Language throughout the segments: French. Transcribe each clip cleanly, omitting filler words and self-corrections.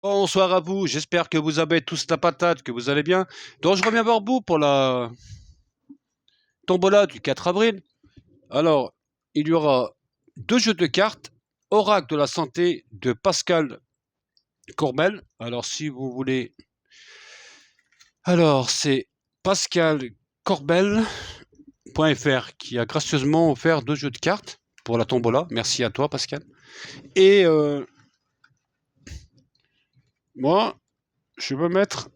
Bonsoir à vous, j'espère que vous avez tous la patate, que vous allez bien. Donc je reviens vers vous pour la tombola du 4 avril. Alors, il y aura deux jeux de cartes, Oracle de la santé de Pascal Corbel. Alors si vous voulez... Alors c'est Pascal Corbel.fr qui a gracieusement offert deux jeux de cartes pour la tombola. Merci à toi Pascal. Et moi, je veux mettre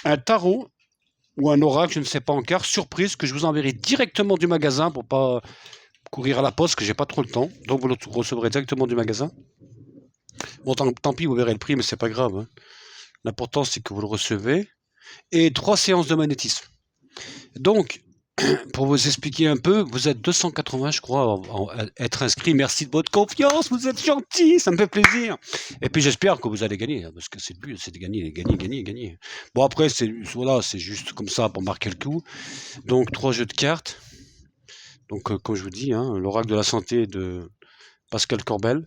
un tarot ou un oracle, je ne sais pas encore, surprise, que je vous enverrai directement du magasin pour pas courir à la poste, que j'ai pas trop le temps. Donc vous le recevrez directement du magasin. Bon, tant pis, vous verrez le prix, mais c'est pas grave. Hein. L'important, c'est que vous le recevez. Et 3 séances de magnétisme. Donc, pour vous expliquer un peu, vous êtes 280, je crois, à être inscrit. Merci de votre confiance, vous êtes gentil, ça me fait plaisir. Et puis j'espère que vous allez gagner, parce que c'est le but, c'est de gagner, gagner, gagner, gagner. Bon, après, voilà, c'est juste comme ça pour marquer le coup. Donc, 3 jeux de cartes. Donc, comme je vous dis, hein, l'oracle de la santé de Pascal Corbel.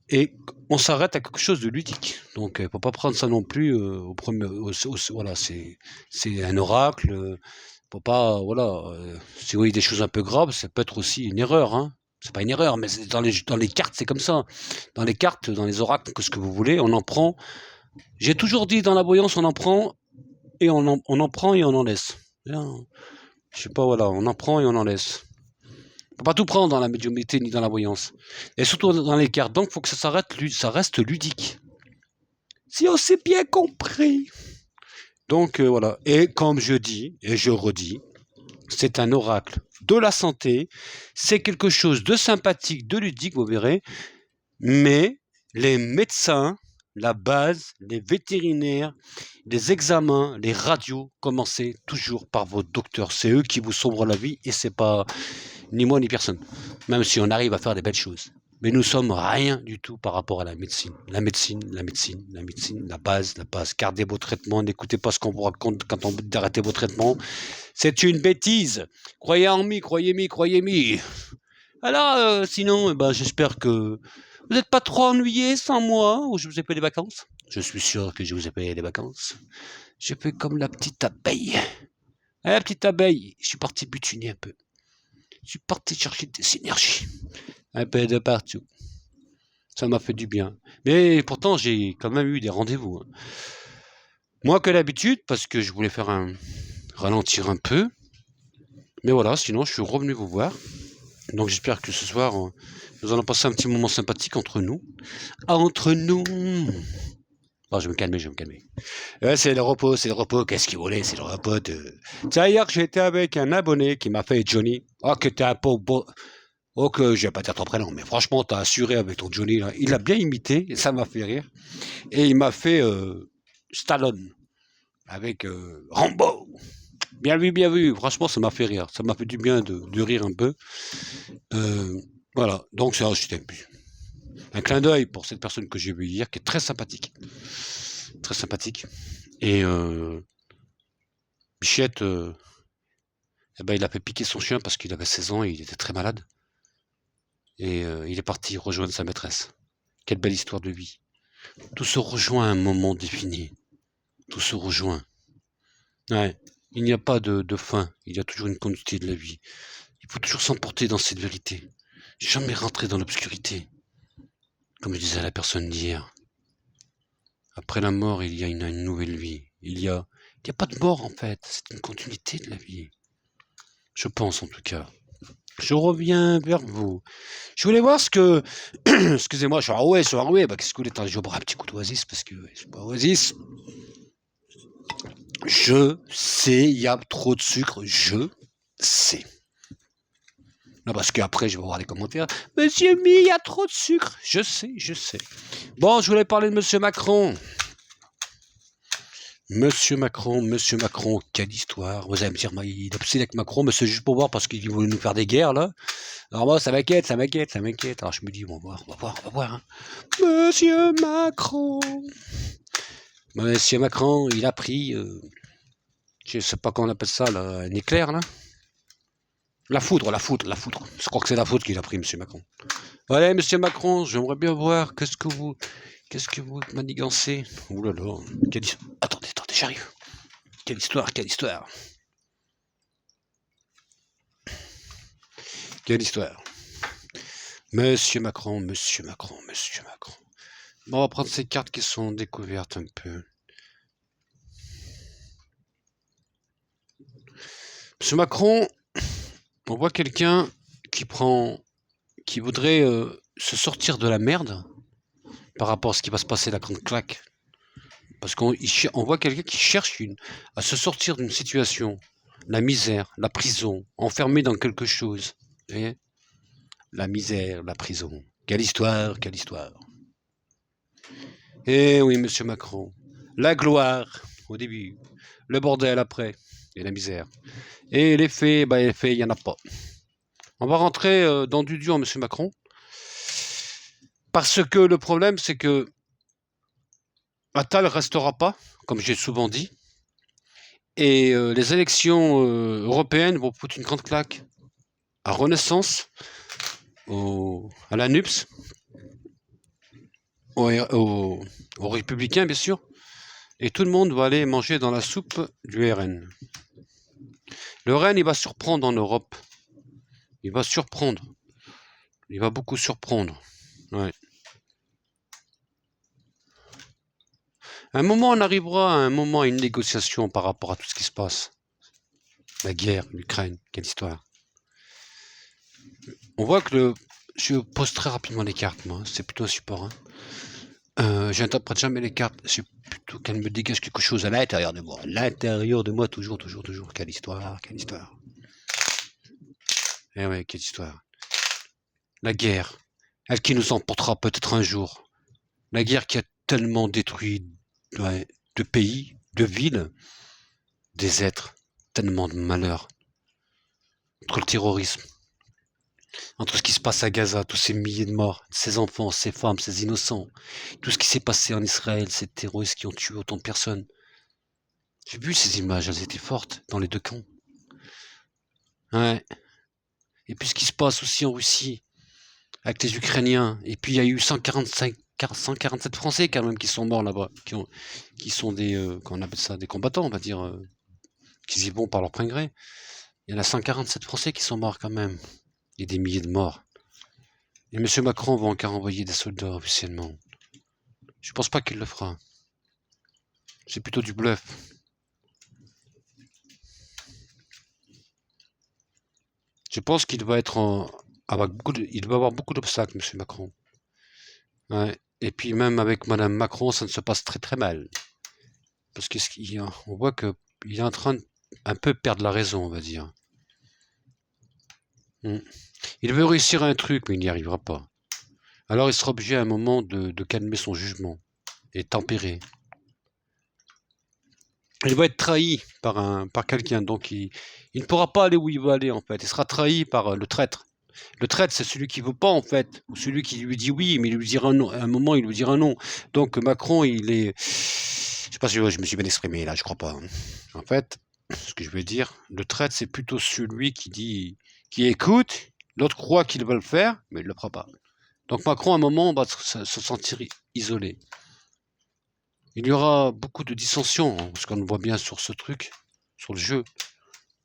Et on s'arrête à quelque chose de ludique. Donc, il ne faut pas prendre ça non plus au premier. Voilà, c'est un oracle. Faut pas, voilà. Si vous voyez des choses un peu graves, ça peut être aussi une erreur. Hein. C'est pas une erreur, mais dans les cartes, c'est comme ça. Dans les cartes, dans les oracles, que ce que vous voulez, on en prend. J'ai toujours dit dans la voyance, on en prend et on en prend et on en laisse. Je sais pas, voilà, on en prend et on en laisse. On peut pas tout prendre dans la médiumnité ni dans la voyance. Et surtout dans les cartes. Donc, il faut que ça reste ludique. Si on s'est bien compris. Donc, voilà. Et comme je dis, et je redis, c'est un oracle de la santé. C'est quelque chose de sympathique, de ludique, vous verrez. Mais les médecins, la base, les vétérinaires, les examens, les radios, commencez toujours par vos docteurs. C'est eux qui vous sauvent la vie et c'est pas ni moi ni personne. Même si on arrive à faire des belles choses. Mais nous sommes rien du tout par rapport à la médecine. La médecine, la base. Gardez vos traitements, n'écoutez pas ce qu'on vous raconte quand on vous dit d'arrêter vos traitements. C'est une bêtise. Croyez en moi, croyez-moi. Alors, sinon, j'espère que vous n'êtes pas trop ennuyés sans moi, ou je vous ai payé des vacances. Je suis sûr que je vous ai payé des vacances. Je fais comme la petite abeille. La petite abeille, je suis parti butiner un peu. Je suis parti chercher des énergies. Un peu de partout. Ça m'a fait du bien. Mais pourtant, j'ai quand même eu des rendez-vous. Hein. Moins que d'habitude, parce que je voulais ralentir un peu. Mais voilà, sinon, je suis revenu vous voir. Donc j'espère que ce soir, nous allons passer un petit moment sympathique entre nous. Entre nous. Oh, je vais me calmer. Ouais, c'est le repos. Qu'est-ce qu'il voulait? C'est le repos de... Tiens, hier, j'étais avec un abonné qui m'a fait Johnny. Oh, que t'es un pauvre beau... Oh, que je vais pas dire ton prénom, mais franchement, t'as assuré avec ton Johnny, là. Il a bien imité, et ça m'a fait rire. Et il m'a fait Stallone, avec Rambo. Bien vu. Franchement, ça m'a fait rire. Ça m'a fait du bien de rire un peu. Voilà, donc ça, c'était un clin d'œil pour cette personne que j'ai vue hier, qui est très sympathique. Très sympathique. Et Bichette, il a fait piquer son chien parce qu'il avait 16 ans et il était très malade. Et il est parti rejoindre sa maîtresse. Quelle belle histoire de vie. Tout se rejoint à un moment défini. Tout se rejoint. Ouais. Il n'y a pas de fin. Il y a toujours une continuité de la vie. Il faut toujours s'emporter dans cette vérité. Jamais rentrer dans l'obscurité. Comme je disais à la personne d'hier. Après la mort, il y a une nouvelle vie. Il y a pas de mort en fait. C'est une continuité de la vie. Je pense en tout cas. Je reviens vers vous. Je voulais voir ce que... Excusez-moi, je suis enroué. Qu'est-ce que vous voulez? Je vais boire un petit coup d'oasis parce que je bois oasis. Je sais, il y a trop de sucre. Je sais. Non, parce qu'après, je vais voir les commentaires. Monsieur Mi, il y a trop de sucre. Je sais. Bon, je voulais parler de Monsieur Macron. Monsieur Macron, quelle histoire. Vous allez me dire, il est obsédé avec Macron, mais c'est juste pour voir parce qu'il voulait nous faire des guerres, là. Alors moi, ça m'inquiète. Alors je me dis, on va voir. Hein. Monsieur Macron, il a pris, je sais pas comment on appelle ça, là, un éclair, là. La foudre. Je crois que c'est la foudre qu'il a pris, Monsieur Macron. Allez, Monsieur Macron, j'aimerais bien voir qu'est-ce que vous... Qu'est-ce que vous manigancez? Ouh là là. Attendez, j'arrive. Quelle histoire, quelle histoire. Quelle histoire. Monsieur Macron, monsieur Macron, monsieur Macron. Bon, on va prendre ces cartes qui sont découvertes un peu. Monsieur Macron, on voit quelqu'un qui voudrait se sortir de la merde par rapport à ce qui va se passer, la grande claque. Parce qu'on voit quelqu'un qui cherche à se sortir d'une situation, la misère, la prison, enfermé dans quelque chose. Vous voyez? La misère, la prison. Quelle histoire, quelle histoire. Eh oui, monsieur Macron. La gloire au début, le bordel après, et la misère. Et les faits, il n'y en a pas. On va rentrer dans du dur, monsieur Macron. Parce que le problème, c'est que Attal restera pas, comme j'ai souvent dit. Et les élections européennes vont foutre une grande claque à Renaissance, à la NUPS, aux Républicains, bien sûr. Et tout le monde va aller manger dans la soupe du RN. Le RN, il va surprendre en Europe. Il va surprendre. Il va beaucoup surprendre. Ouais. À un moment, on arrivera à une négociation par rapport à tout ce qui se passe. La guerre, l'Ukraine, quelle histoire. On voit que je pose très rapidement les cartes, moi. C'est plutôt un support. J'interprète jamais les cartes. C'est plutôt qu'elle me dégage quelque chose à l'intérieur de moi. À l'intérieur de moi, toujours. Quelle histoire, quelle histoire. Eh ouais, quelle histoire. La guerre, elle qui nous emportera peut-être un jour. La guerre qui a tellement détruit de pays, de villes, des êtres, tellement de malheur. Entre le terrorisme, entre ce qui se passe à Gaza, tous ces milliers de morts, ces enfants, ces femmes, ces innocents, tout ce qui s'est passé en Israël, ces terroristes qui ont tué autant de personnes. J'ai vu ces images, elles étaient fortes dans les deux camps. Ouais. Et puis ce qui se passe aussi en Russie, avec les Ukrainiens, et puis il y a eu 147 Français quand même qui sont morts là-bas, qui sont des, comment on appelle ça, des combattants, on va dire, qui y vont par leur plein gré. Il y en a 147 Français qui sont morts quand même. Il y a des milliers de morts. Et M. Macron va encore envoyer des soldats officiellement. Je pense pas qu'il le fera. C'est plutôt du bluff. Je pense qu'il va être il va avoir beaucoup d'obstacles, M. Macron. Ouais. Et puis même avec Mme Macron, ça ne se passe très très mal. Parce qu'on voit qu'il est en train de un peu perdre la raison, on va dire. Il veut réussir un truc, mais il n'y arrivera pas. Alors il sera obligé à un moment de calmer son jugement et tempérer. Il va être trahi par quelqu'un, donc il ne pourra pas aller où il veut aller en fait. Il sera trahi par le traître. Le traître, c'est celui qui veut pas en fait, ou celui qui lui dit oui, mais il lui dira non. À un moment, il lui dira non. Donc Macron, il est, je sais pas si je me suis bien exprimé là, je crois pas. En fait, ce que je veux dire, le traître, c'est plutôt celui qui écoute. L'autre croit qu'il va le faire, mais il le fera pas. Donc Macron, à un moment, va se sentir isolé. Il y aura beaucoup de dissensions, parce qu'on le voit bien sur ce truc, sur le jeu.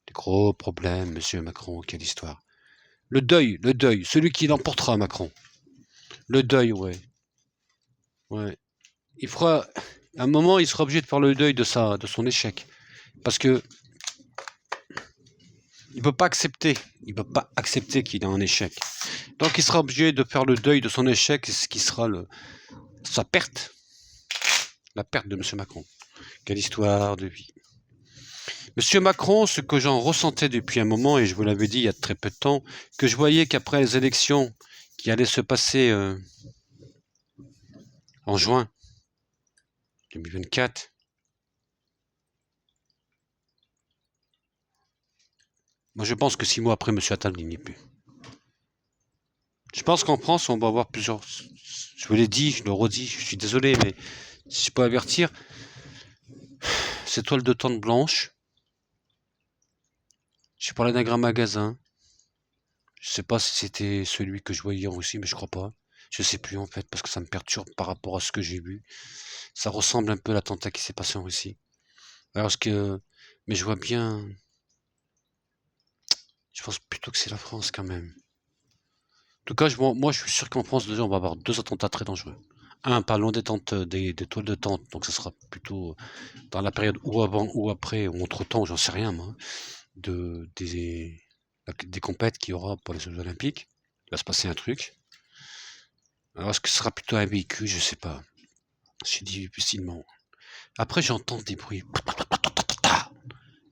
Des gros problèmes, monsieur Macron, quelle histoire. Le deuil, celui qui l'emportera, Macron. Le deuil, ouais. Ouais. Il fera, à un moment, il sera obligé de faire le deuil de son échec. Parce que il peut pas accepter qu'il a un échec. Donc il sera obligé de faire le deuil de son échec, ce qui sera sa perte. La perte de M. Macron. Quelle histoire de vie. M. Macron, ce que j'en ressentais depuis un moment, et je vous l'avais dit il y a très peu de temps, que je voyais qu'après les élections qui allaient se passer en juin 2024, moi je pense que 6 mois après, M. Attal n'y est plus. Je pense qu'en France, on va avoir plusieurs... Je vous l'ai dit, je le redis, je suis désolé, mais si je peux avertir, ces toiles de tente blanches, j'ai parlé d'un grand magasin, je sais pas si c'était celui que je voyais en Russie, mais je crois pas. Je sais plus en fait, parce que ça me perturbe par rapport à ce que j'ai vu. Ça ressemble un peu à l'attentat qui s'est passé en Russie. Mais je vois bien. Je pense plutôt que c'est la France quand même. En tout cas, moi, je suis sûr qu'en France, déjà, on va avoir 2 attentats très dangereux. Un, pas loin des tentes, des toiles de tente, donc ça sera plutôt dans la période ou avant ou après, ou entre-temps, j'en sais rien, moi, de, des compètes qu'il y aura pour les Jeux Olympiques. Il va se passer un truc. Alors, est-ce que ce sera plutôt un véhicule? Je sais pas. J'ai dit difficilement. Après, j'entends des bruits.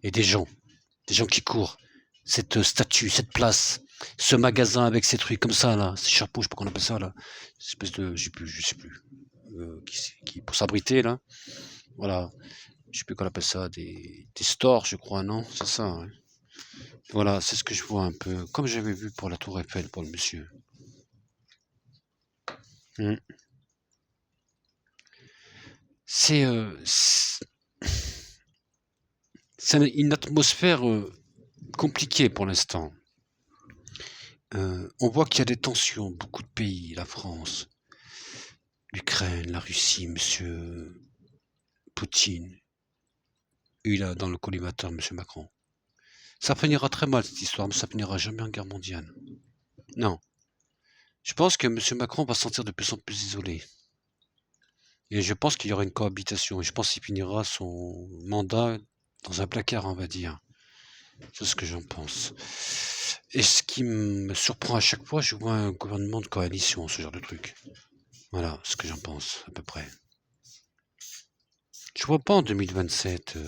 Et des gens qui courent. Cette statue, cette place, ce magasin avec ces trucs comme ça, là, ces chapeaux, je sais pas qu'on appelle ça, là. Cette espèce de, je sais plus, pour s'abriter, là. Voilà. Je sais plus qu'on appelle ça, des stores, je crois, non? C'est ça, hein. Voilà, c'est ce que je vois un peu, comme j'avais vu pour la Tour Eiffel, pour le monsieur. Mm. C'est une atmosphère compliquée pour l'instant. On voit qu'il y a des tensions, beaucoup de pays, la France, l'Ukraine, la Russie, monsieur Poutine, et là, dans le collimateur, monsieur Macron. Ça finira très mal cette histoire, mais ça finira jamais en guerre mondiale. Non. Je pense que monsieur Macron va se sentir de plus en plus isolé. Et je pense qu'il y aura une cohabitation. Et je pense qu'il finira son mandat dans un placard, on va dire. C'est ce que j'en pense. Et ce qui me surprend à chaque fois, je vois un gouvernement de coalition, ce genre de truc. Voilà ce que j'en pense, à peu près. Je vois pas en 2027.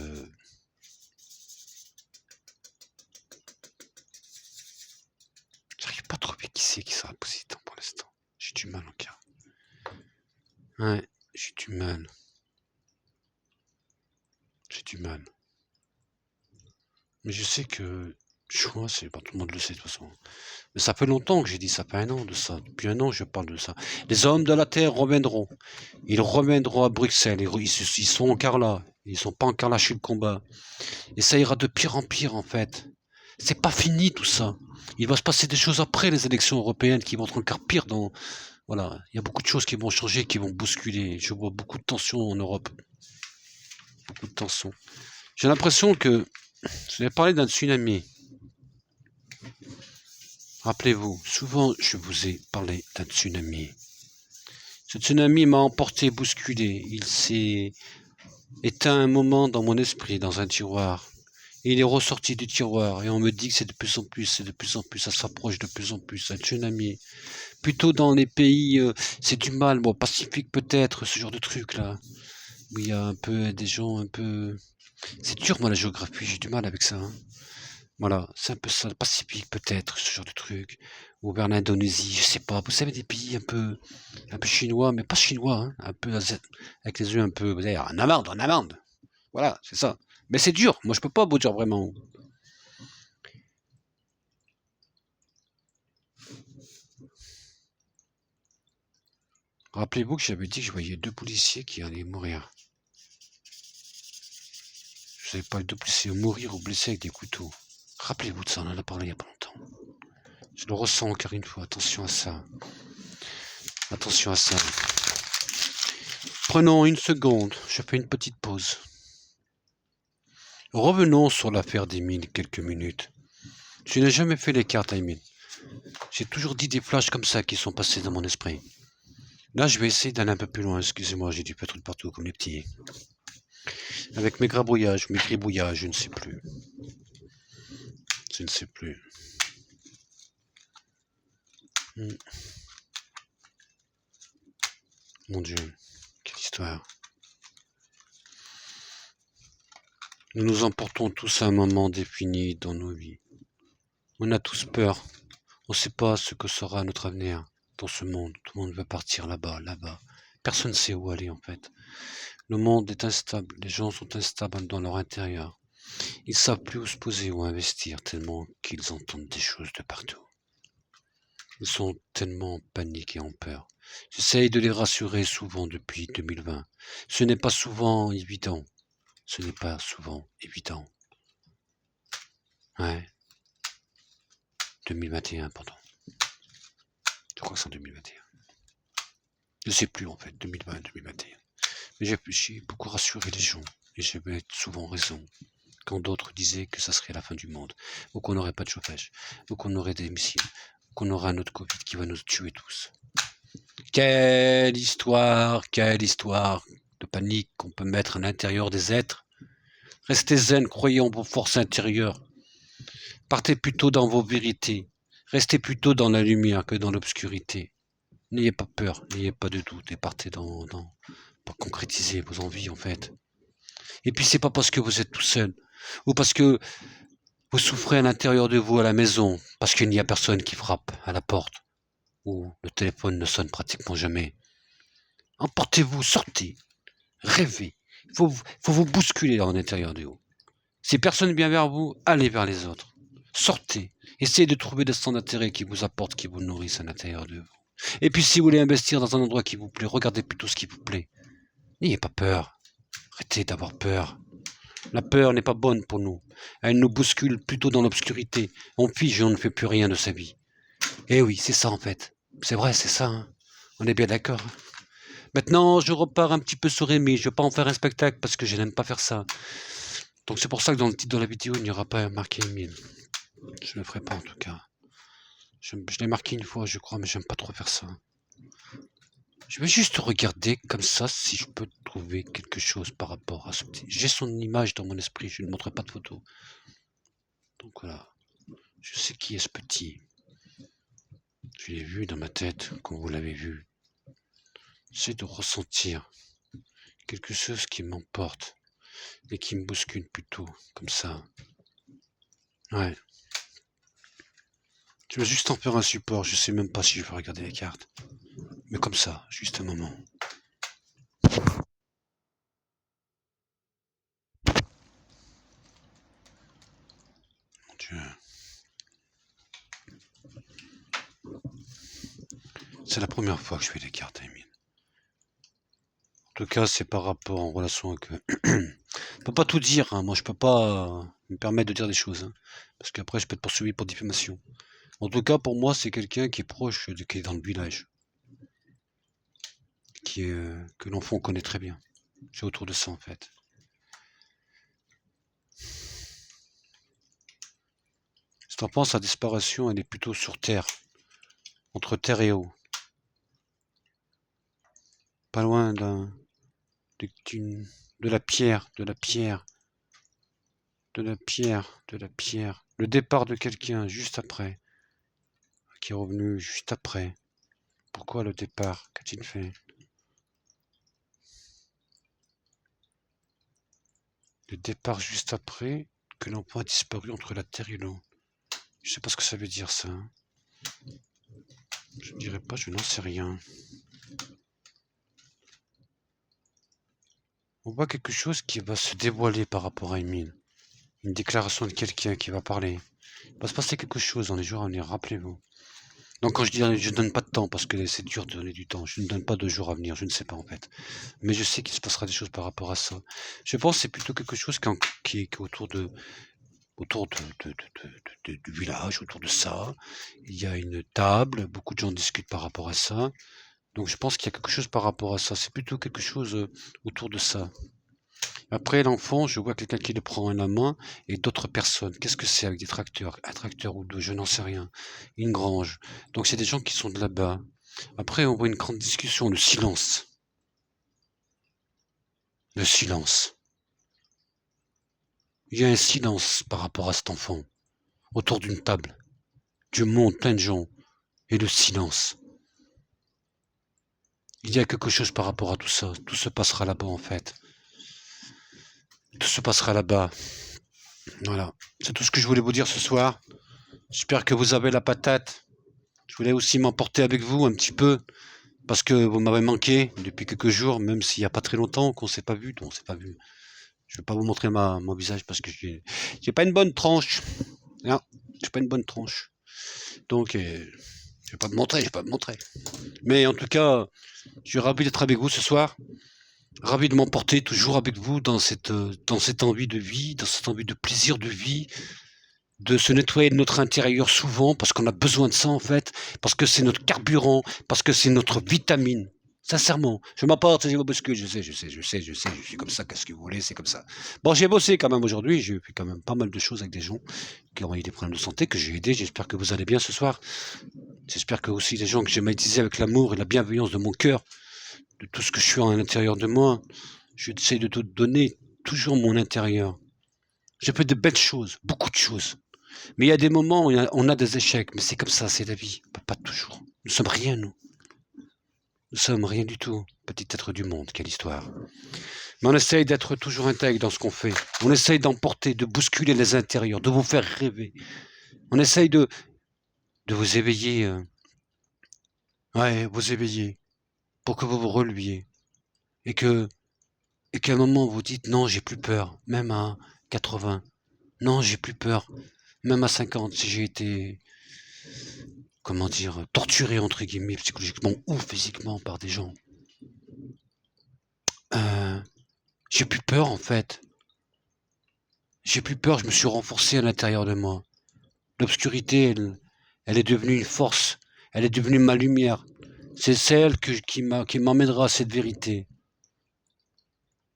J'arrive pas à trouver qui c'est qui sera président pour l'instant. J'ai du mal encore. Ouais, j'ai du mal. J'ai du mal. Mais je sais que choix, c'est pas tout le monde le sait de toute façon. Mais ça fait longtemps que j'ai dit ça, fait un an de ça. Depuis un an, je parle de ça. Les hommes de la terre reviendront. Ils reviendront à Bruxelles. Ils sont encore là. Ils sont pas encore lâchés le combat. Et ça ira de pire en pire, en fait. C'est pas fini tout ça. Il va se passer des choses après les élections européennes qui vont être encore pires dans. Voilà. Il y a beaucoup de choses qui vont changer, qui vont bousculer. Je vois beaucoup de tensions en Europe. Beaucoup de tensions. J'ai l'impression que. Je vais parler d'un tsunami. Rappelez-vous, souvent je vous ai parlé d'un tsunami. Ce tsunami m'a emporté, bousculé. Il s'est éteint un moment dans mon esprit, dans un tiroir. Et il est ressorti du tiroir et on me dit que c'est de plus en plus, ça s'approche de plus en plus. Un tsunami. Plutôt dans les pays, c'est du mal, bon, Pacifique peut-être, ce genre de truc là. Où il y a un peu des gens un peu. C'est dur moi la géographie, j'ai du mal avec ça, hein. Voilà, c'est un peu ça, le Pacifique peut-être, ce genre de truc. Ou vers l'Indonésie, je sais pas. Vous savez, des pays un peu chinois, mais pas chinois, hein, un peu avec les yeux un peu, vous savez, en amande, en amande. Voilà, c'est ça. Mais c'est dur, moi je peux pas vous dire vraiment. Rappelez-vous que j'avais dit que je voyais 2 policiers qui allaient mourir. Je savais pas, 2 policiers mourir ou blessés avec des couteaux. Rappelez-vous de ça, on en a parlé il y a pas longtemps. Je le ressens encore une fois, attention à ça. Attention à ça. Prenons une seconde, je fais une petite pause. Revenons sur l'affaire d'Emile quelques minutes. Je n'ai jamais fait les cartes à Emile. J'ai toujours dit des flashs comme ça qui sont passés dans mon esprit. Là, je vais essayer d'aller un peu plus loin. Excusez-moi, j'ai du pétrole partout comme les petits. Avec mes grabouillages, mes gribouillages, je ne sais plus. Je ne sais plus. Mon Dieu, quelle histoire. Nous nous emportons tous à un moment défini dans nos vies. On a tous peur. On ne sait pas ce que sera notre avenir dans ce monde. Tout le monde veut partir là-bas, là-bas. Personne ne sait où aller en fait. Le monde est instable. Les gens sont instables dans leur intérieur. Ils ne savent plus où se poser ou investir tellement qu'ils entendent des choses de partout. Ils sont tellement en panique et en peur. J'essaye de les rassurer souvent depuis 2020. Ce n'est pas souvent évident. Ce n'est pas souvent évident. Ouais. 2021, pardon. Je crois que c'est en 2021. Je ne sais plus en fait, 2020, 2021. Mais j'ai beaucoup rassuré les gens, et j'avais souvent raison, quand d'autres disaient que ça serait la fin du monde, ou qu'on n'aurait pas de chauffage, ou qu'on aurait des missiles, ou qu'on aurait un autre Covid qui va nous tuer tous. Quelle histoire de panique qu'on peut mettre à l'intérieur des êtres. Restez zen, croyez en vos forces intérieures. Partez plutôt dans vos vérités. Restez plutôt dans la lumière que dans l'obscurité. N'ayez pas peur, n'ayez pas de doute et partez pour concrétiser vos envies en fait. Et puis c'est pas parce que vous êtes tout seul ou parce que vous souffrez à l'intérieur de vous à la maison, parce qu'il n'y a personne qui frappe à la porte ou le téléphone ne sonne pratiquement jamais. Emportez-vous, sortez, rêvez. Il faut vous bousculer dans l'intérieur de vous. Si personne vient vers vous, allez vers les autres. Sortez. Essayez de trouver des centres d'intérêt qui vous apportent, qui vous nourrissent à l'intérieur de vous. Et puis si vous voulez investir dans un endroit qui vous plaît, regardez plutôt ce qui vous plaît. N'ayez pas peur. Arrêtez d'avoir peur. La peur n'est pas bonne pour nous. Elle nous bouscule plutôt dans l'obscurité. On fige et on ne fait plus rien de sa vie. Eh oui, c'est ça en fait. C'est vrai, c'est ça. Hein. On est bien d'accord. Maintenant, je repars un petit peu sur Rémi. Je ne vais pas en faire un spectacle parce que je n'aime pas faire ça. Donc c'est pour ça que dans le titre de la vidéo, il n'y aura pas marqué Emile. Je ne le ferai pas en tout cas. Je l'ai marqué une fois, je crois, mais j'aime pas trop faire ça. Je vais juste regarder comme ça si je peux trouver quelque chose par rapport à ce petit. J'ai son image dans mon esprit, je ne montrerai pas de photo. Donc voilà. Je sais qui est ce petit. Je l'ai vu dans ma tête, comme vous l'avez vu. C'est de ressentir quelque chose qui m'emporte et qui me bouscule plutôt, comme ça. Ouais. Je vais juste en faire un support, je sais même pas si je vais regarder les cartes. Mais comme ça, juste un moment. Mon Dieu. C'est la première fois que je fais des cartes, Emile. En tout cas, c'est par rapport en relation avec... Je peux pas tout dire, hein. Moi je peux pas me permettre de dire des choses. Hein. Parce qu'après je peux être poursuivi pour diffamation. En tout cas, pour moi, c'est quelqu'un qui est proche, qui est dans le village. Que l'enfant connaît très bien. C'est autour de ça en fait. Cet enfant, sa disparition, elle est plutôt sur terre. Entre terre et eau. Pas loin de la pierre. Le départ de quelqu'un juste après. Qui est revenu juste après. Pourquoi le départ? Qu'a-t-il fait? Le départ juste après que l'enfant a disparu entre la terre et l'eau. Je sais pas ce que ça veut dire ça. Hein. Je ne dirais pas, je n'en sais rien. On voit quelque chose qui va se dévoiler par rapport à Emile. Une déclaration de quelqu'un qui va parler. Il va se passer quelque chose dans les jours à venir, rappelez-vous. Donc quand je dis je ne donne pas de temps, parce que c'est dur de donner du temps, je ne donne pas de jours à venir, je ne sais pas en fait. Mais je sais qu'il se passera des choses par rapport à ça. Je pense que c'est plutôt quelque chose qui est autour du village, autour de ça. Il y a une table, beaucoup de gens discutent par rapport à ça. Donc je pense qu'il y a quelque chose par rapport à ça. C'est plutôt quelque chose autour de ça. Après l'enfant, je vois quelqu'un qui le prend à la main et d'autres personnes. Qu'est-ce que c'est avec des tracteurs? Un tracteur ou deux, je n'en sais rien. Une grange. Donc c'est des gens qui sont de là-bas. Après, on voit une grande discussion, le silence. Le silence. Il y a un silence par rapport à cet enfant. Autour d'une table. Du monde, plein de gens. Et le silence. Il y a quelque chose par rapport à tout ça. Tout se passera là-bas en fait. Tout se passera là-bas. Voilà. C'est tout ce que je voulais vous dire ce soir. J'espère que vous avez la patate. Je voulais aussi m'emporter avec vous un petit peu. Parce que vous m'avez manqué depuis quelques jours, même s'il n'y a pas très longtemps qu'on ne s'est pas vu. Donc on s'est pas vu. Je ne vais pas vous montrer mon visage parce que j'ai pas une bonne tranche. Non, j'ai pas une bonne tranche. Donc je vais pas me montrer, Mais en tout cas, je suis ravi d'être avec vous ce soir. Ravi de m'emporter toujours avec vous dans cette envie de vie, dans cette envie de plaisir de vie, de se nettoyer de notre intérieur souvent, parce qu'on a besoin de ça en fait, parce que c'est notre carburant, parce que c'est notre vitamine. Sincèrement, je m'apporte, je me bouscule, je sais, je suis comme ça, qu'est-ce que vous voulez, c'est comme ça. Bon, j'ai bossé quand même aujourd'hui, j'ai fait quand même pas mal de choses avec des gens qui ont eu des problèmes de santé, que j'ai aidé, j'espère que vous allez bien ce soir. J'espère que aussi les gens que j'ai méditisés avec l'amour et la bienveillance de mon cœur, de tout ce que je suis à l'intérieur de moi, j'essaie de te donner toujours mon intérieur. J'ai fait de belles choses, beaucoup de choses. Mais il y a des moments où on a des échecs, mais c'est comme ça, c'est la vie, pas toujours. Nous sommes rien, nous. Nous sommes rien du tout, petit être du monde, quelle histoire. Mais on essaye d'être toujours intègre dans ce qu'on fait. On essaye d'emporter, de bousculer les intérieurs, de vous faire rêver. On essaye de vous éveiller. Vous éveiller. Pour que vous vous releviez. Et qu'à un moment vous dites non, j'ai plus peur. Même à 80. Non, j'ai plus peur. Même à 50, si j'ai été, comment dire, torturé entre guillemets, psychologiquement ou physiquement par des gens. J'ai plus peur en fait. J'ai plus peur, je me suis renforcé à l'intérieur de moi. L'obscurité, elle est devenue une force. Elle est devenue ma lumière. C'est celle qui m'emmènera à cette vérité.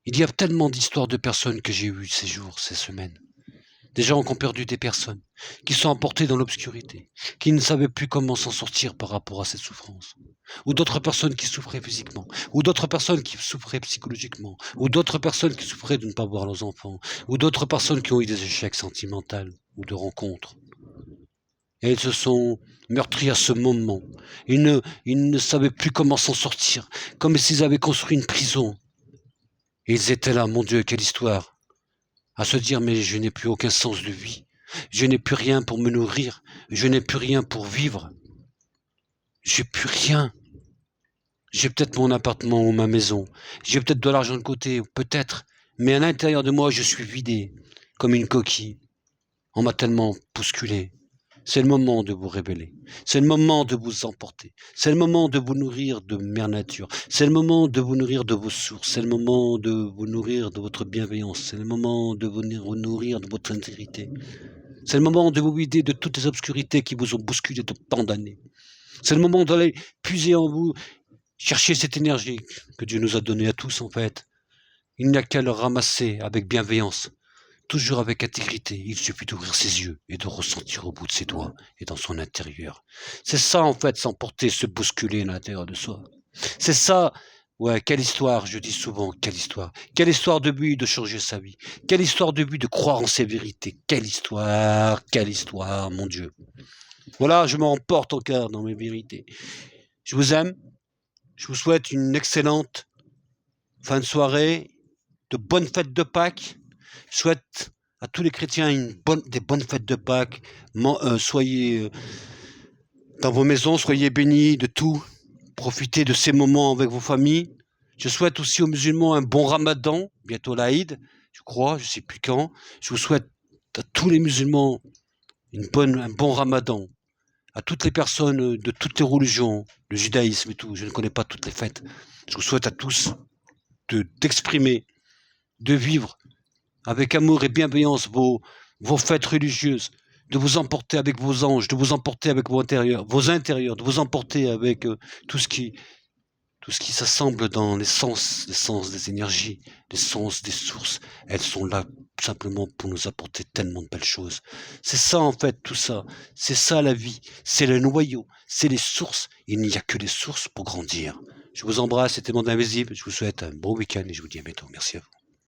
Il y a tellement d'histoires de personnes que j'ai eues ces jours, ces semaines. Des gens qui ont perdu des personnes, qui sont emportés dans l'obscurité, qui ne savaient plus comment s'en sortir par rapport à cette souffrance. Ou d'autres personnes qui souffraient physiquement, ou d'autres personnes qui souffraient psychologiquement, ou d'autres personnes qui souffraient de ne pas voir leurs enfants, ou d'autres personnes qui ont eu des échecs sentimentaux ou de rencontres. Et ils se sont meurtris à ce moment. Ils ne savaient plus comment s'en sortir, comme s'ils avaient construit une prison. Et ils étaient là, mon Dieu, quelle histoire! À se dire, mais je n'ai plus aucun sens de vie. Je n'ai plus rien pour me nourrir. Je n'ai plus rien pour vivre. J'ai plus rien. J'ai peut-être mon appartement ou ma maison. J'ai peut-être de l'argent de côté, peut-être. Mais à l'intérieur de moi, je suis vidé, comme une coquille. On m'a tellement bousculé. C'est le moment de vous révéler. C'est le moment de vous emporter. C'est le moment de vous nourrir de mère nature. C'est le moment de vous nourrir de vos sources. C'est le moment de vous nourrir de votre bienveillance. C'est le moment de vous nourrir de votre intégrité. C'est le moment de vous vider de toutes les obscurités qui vous ont bousculé de tant d'années. C'est le moment d'aller puiser en vous, chercher cette énergie que Dieu nous a donnée à tous en fait. Il n'y a qu'à le ramasser avec bienveillance. Toujours avec intégrité, il suffit d'ouvrir ses yeux et de ressentir au bout de ses doigts et dans son intérieur. C'est ça en fait, s'emporter, se bousculer à l'intérieur de soi. C'est ça, ouais, quelle histoire, je dis souvent, quelle histoire. Quelle histoire de but de changer sa vie. Quelle histoire de but de croire en ses vérités. Quelle histoire, mon Dieu. Voilà, je m'emporte encore dans mes vérités. Je vous aime, je vous souhaite une excellente fin de soirée, de bonnes fêtes de Pâques. Je souhaite à tous les chrétiens des bonnes fêtes de Pâques. Soyez dans vos maisons, soyez bénis de tout. Profitez de ces moments avec vos familles. Je souhaite aussi aux musulmans un bon ramadan, bientôt l'Aïd, je crois, je ne sais plus quand. Je vous souhaite à tous les musulmans un bon ramadan. À toutes les personnes de toutes les religions, le judaïsme et tout, je ne connais pas toutes les fêtes. Je vous souhaite à tous d'exprimer, de vivre avec amour et bienveillance vos fêtes religieuses, de vous emporter avec vos anges, de vous emporter avec vos intérieurs, de vous emporter avec tout ce qui s'assemble dans l'essence des énergies, l'essence des sources. Elles sont là simplement pour nous apporter tellement de belles choses. C'est ça en fait, tout ça. C'est ça la vie. C'est le noyau. C'est les sources. Il n'y a que les sources pour grandir. Je vous embrasse, c'était Monde Invisible. Je vous souhaite un bon week-end et je vous dis à bientôt. Merci à vous.